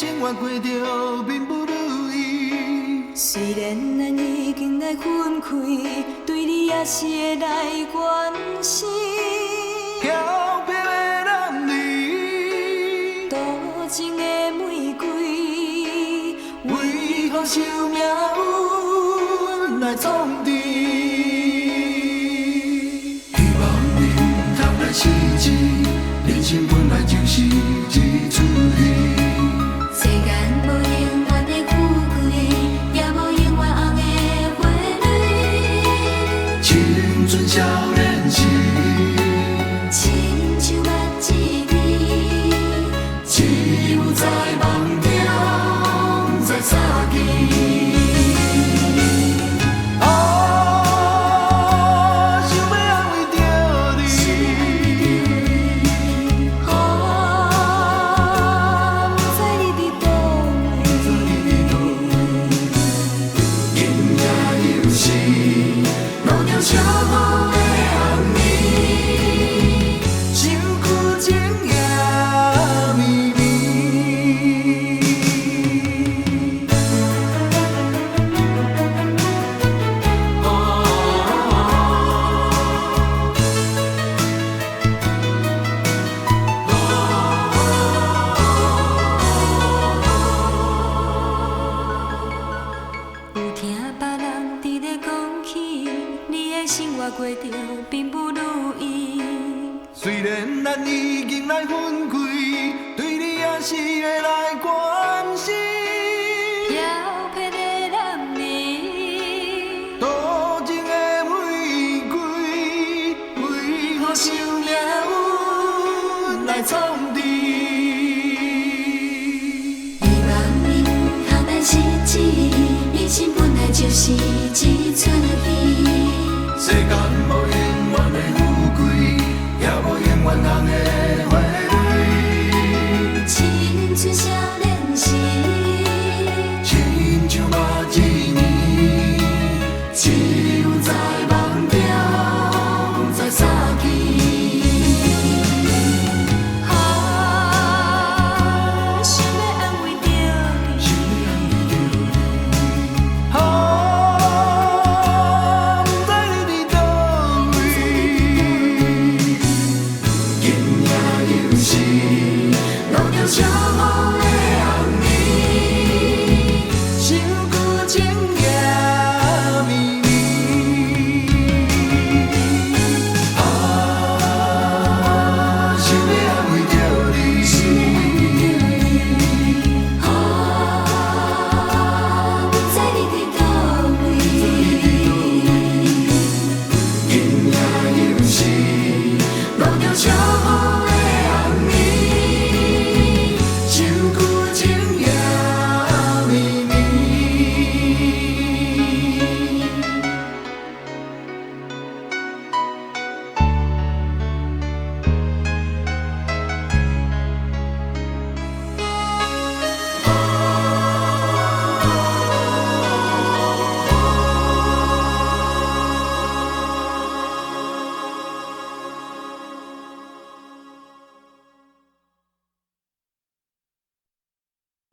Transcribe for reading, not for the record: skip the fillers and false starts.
生活过着并不如意。虽然咱已经来分开，对你还是会来关心。飘泊的男儿，多情的玫瑰，为何受命运来创治？希望你通来试试，人生本来就是一出戏。世间无永远的富贵，也无永远红的花蕊。青春少年时，亲像目一字，只有在梦中才相见。相逢的暗暝，想苦情也绵绵。有听别人伫咧讲起，你的生活过着并不如意。虽然咱已经来分开，对你还是会来关心。飘泊的男儿，多情的玫瑰，为何受命运来创治？希望你通来试试，人生本来就是一出戏。世间无永远的富贵，也无永远红的花蕊。青春少